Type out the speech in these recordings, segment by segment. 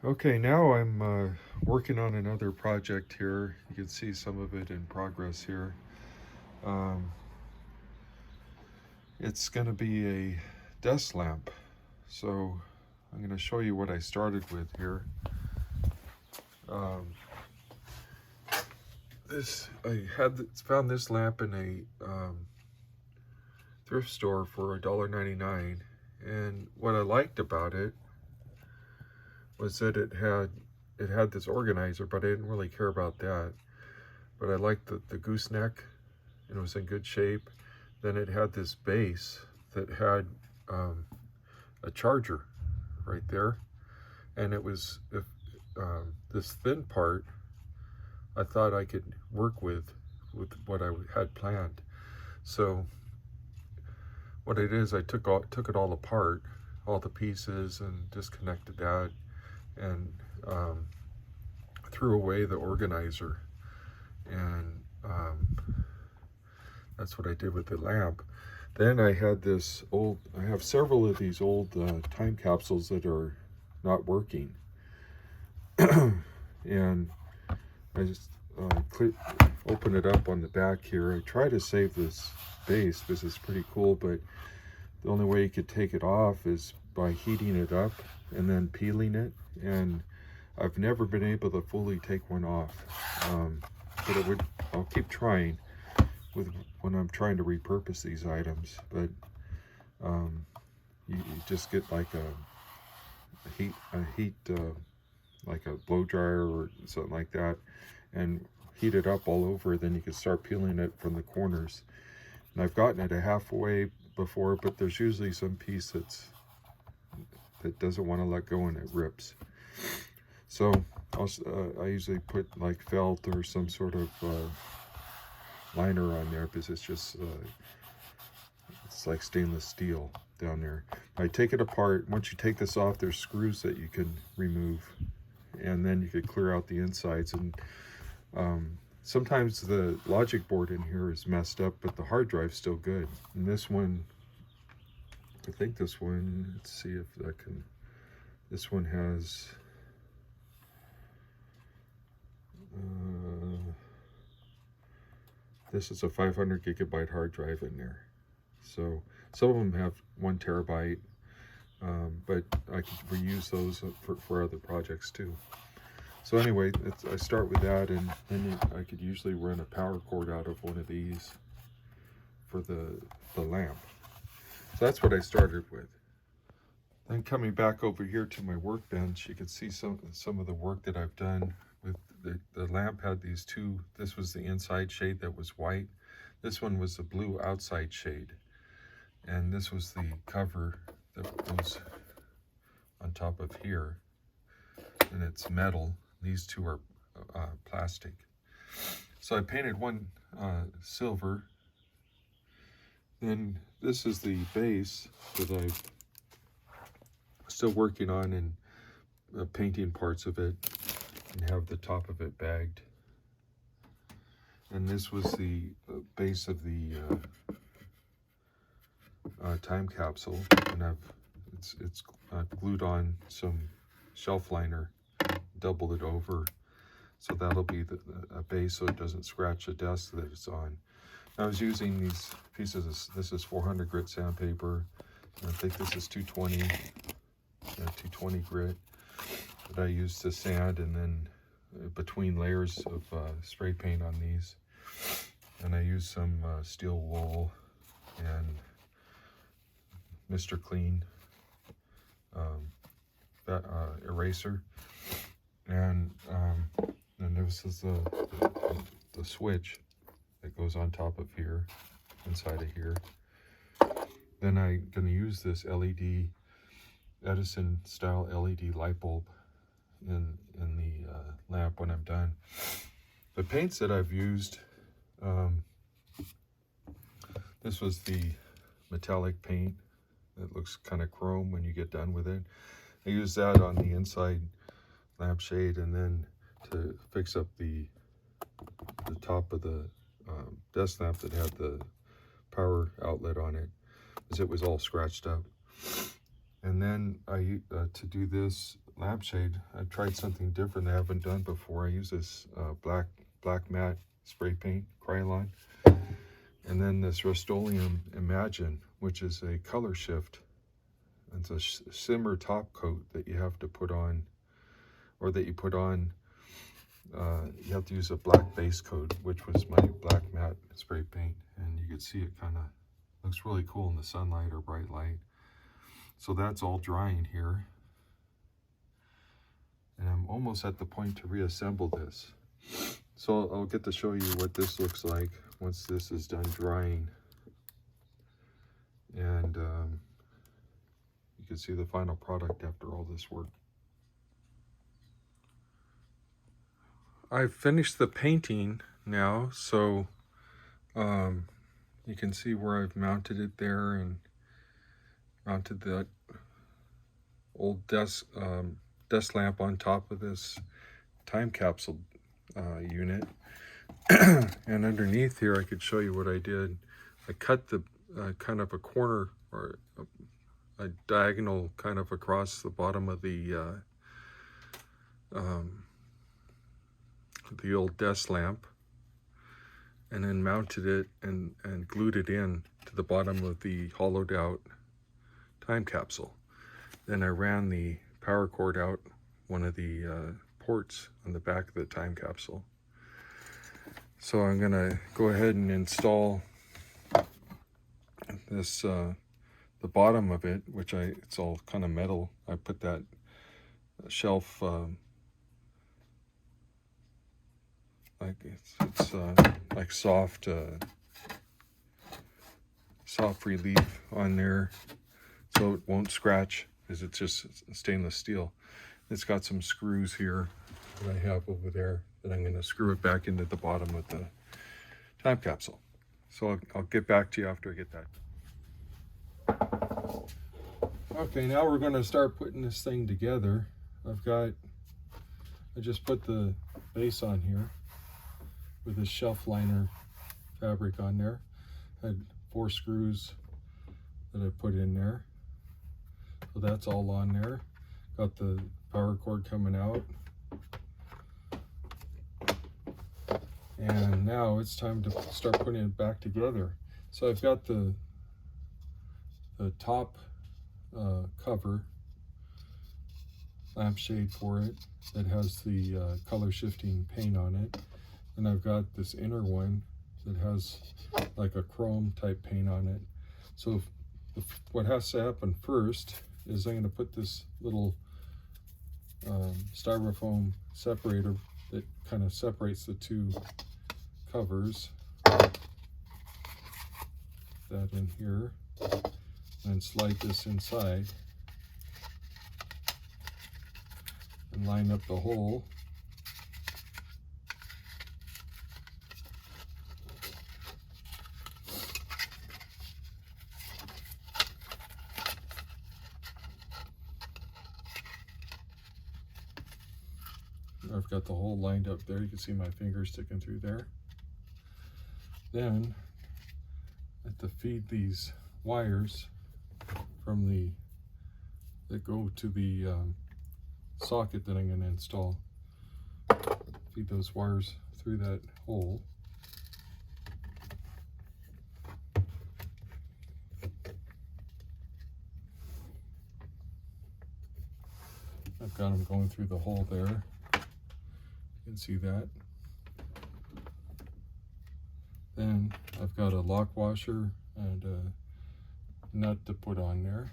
Okay, now I'm working on another project here. You can see some of it in progress here. Um, it's going to be a desk lamp. So I'm going to show you what I started with here. Um, found this lamp in a thrift store for $1.99, and what I liked about it was that it had this organizer, but I didn't really care about that. But I liked the gooseneck, and it was in good shape. Then it had this base that had a charger right there, and it was this thin part I thought I could work with what I had planned. So what it is, I took it all apart, all the pieces, and disconnected that, and threw away the organizer, and that's what I did with the lamp. Then I have several of these old time capsules that are not working, and I just open it up on the back here. I try to save this base because it's pretty cool, but the only way you could take it off is by heating it up and then peeling it, and I've never been able to fully take one off. But I'll keep trying when I'm trying to repurpose these items. But you just get like a heat like a blow dryer or something like that, and heat it up all over. Then you can start peeling it from the corners. And I've gotten it a halfway before, but there's usually some piece that doesn't want to let go, and it rips. So I usually put like felt or some sort of liner on there, because it's just it's like stainless steel down there. I take it apart. Once you take this off, there's screws that you can remove, and then you could clear out the insides. And sometimes the logic board in here is messed up, but the hard drive's still good. And this one, I think this one, let's see if I can, this one has this is a 500 gigabyte hard drive in there. So some of them have 1 terabyte, but I could reuse those for other projects too. So anyway, I start with that, and then I could usually run a power cord out of one of these for the lamp. So that's what I started with. Then coming back over here to my workbench, you can see some of the work that I've done with the lamp. Had these two. This was the inside shade that was white. This one was the blue outside shade. And this was the cover that goes on top of here. And it's metal. These two are plastic. So I painted one silver. Then this is the base that I'm still working on, and painting parts of it, and have the top of it bagged. And this was the base of the time capsule, and it's glued on some shelf liner, doubled it over, so that'll be a base so it doesn't scratch the desk that it's on. I was using these pieces. This is 400 grit sandpaper. I think this is 220. 220 grit that I use to sand, and then between layers of spray paint on these. And I use some steel wool and Mr. Clean eraser, and this is the switch that goes on top of here, inside of here. Then I'm going to use this LED Edison style LED light bulb in the lamp when I'm done. The paints that I've used, this was the metallic paint that looks kind of chrome when you get done with it. I used that on the inside lampshade, and then to fix up the top of the desk lamp that had the power outlet on it, because it was all scratched up. And then to do this lampshade, I tried something different I haven't done before. I use this black matte spray paint, Krylon, and then this Rust-Oleum Imagine, which is a color shift. It's a shimmer top coat that you have to put on, or that you put on. You have to use a black base coat, which was my black matte spray paint, and you can see it kind of looks really cool in the sunlight or bright light. So that's all drying here, and I'm almost at the point to reassemble this. So I'll get to show you what this looks like once this is done drying, and you can see the final product after all this work. I've finished the painting now, so you can see where I've mounted it there, and mounted that old desk lamp on top of this time capsule unit. And underneath here, I could show you what I did. I cut the kind of a corner, or a diagonal kind of across the bottom of the old desk lamp, and then mounted it and glued it in to the bottom of the hollowed out time capsule. Then I ran the power cord out one of the ports on the back of the time capsule. So I'm gonna go ahead and install this, the bottom of it, which it's all kind of metal. I put that shelf, like it's like soft relief on there, so it won't scratch, because it's just stainless steel. It's got some screws here that I have over there that I'm going to screw it back into the bottom of the time capsule. So I'll get back to you after I get that. Okay, now we're going to start putting this thing together. I just put the base on here with this shelf liner fabric on there. I had 4 screws that I put in there. So that's all on there. Got the power cord coming out. And now it's time to start putting it back together. So I've got the top cover lampshade for it that has the color shifting paint on it. And I've got this inner one that has like a chrome type paint on it. So what has to happen first is I'm going to put this little styrofoam separator that kind of separates the two covers, that in here, and slide this inside and line up the hole. I've got the hole lined up there. You can see my fingers sticking through there. Then I have to feed these wires from that go to the socket that I'm going to install. Feed those wires through that hole. I've got them going through the hole there. You can see that. Then I've got a lock washer and a nut to put on there.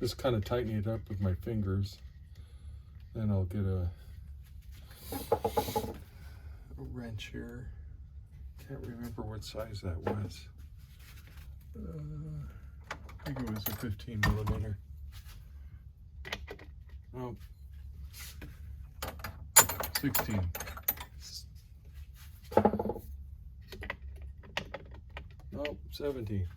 Just kind of tighten it up with my fingers. Then I'll get a wrench here. Can't remember what size that was. I think it was a 15 millimeter. Oh, 16. Oh, 17.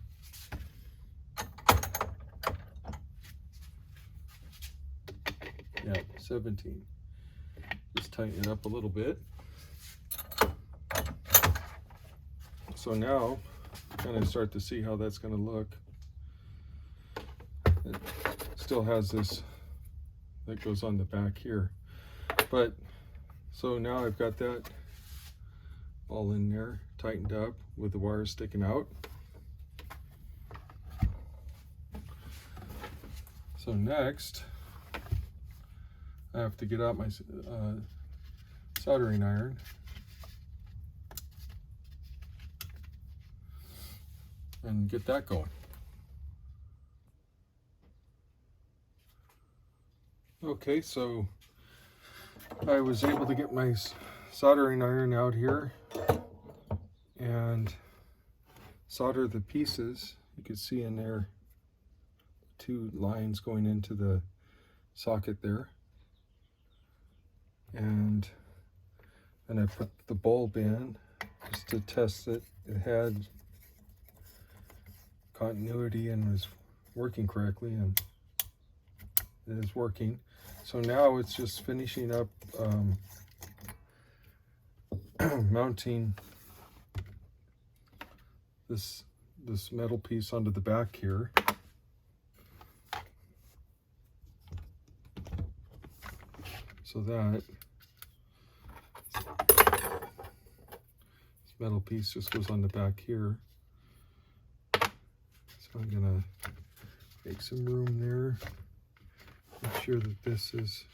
Yeah, 17. Just tighten it up a little bit. So now, kind of start to see how that's going to look. It still has this that goes on the back here. But, so now I've got that all in there, tightened up with the wires sticking out. So next, I have to get out my soldering iron. And get that going. Okay, so I was able to get my soldering iron out here and solder the pieces. You can see in there 2 lines going into the socket there. And I put the bulb in just to test it. It had continuity and was working correctly, and it is working. So now it's just finishing up mounting this metal piece onto the back here. So that this metal piece just goes on the back here. So I'm gonna make some room there. Make sure that this is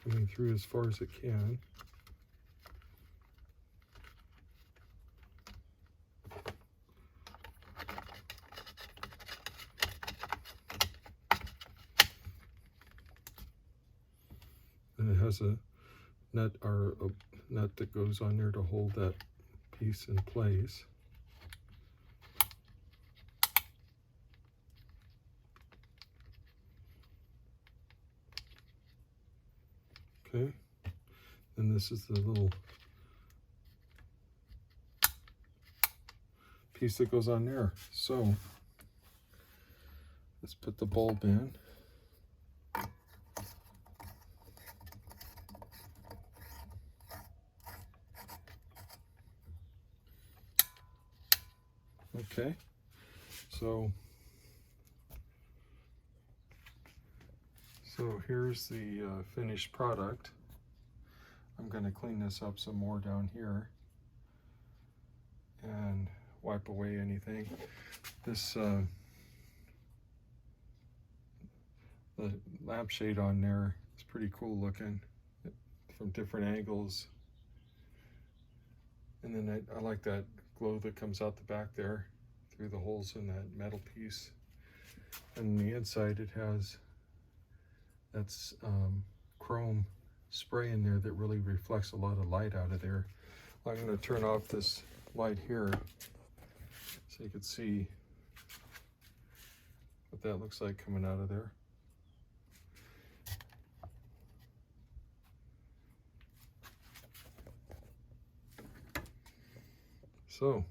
coming through as far as it can. And it has a nut or a nut that goes on there to hold that piece in place. Okay, and this is the little piece that goes on there. So let's put the bulb in. Okay, so here's the finished product. I'm going to clean this up some more down here and wipe away anything. This the lampshade on there is pretty cool looking from different angles. And then I like that glow that comes out the back there through the holes in that metal piece. And the inside it has that's chrome spray in there that really reflects a lot of light out of there. I'm going to turn off this light here so you can see what that looks like coming out of there. So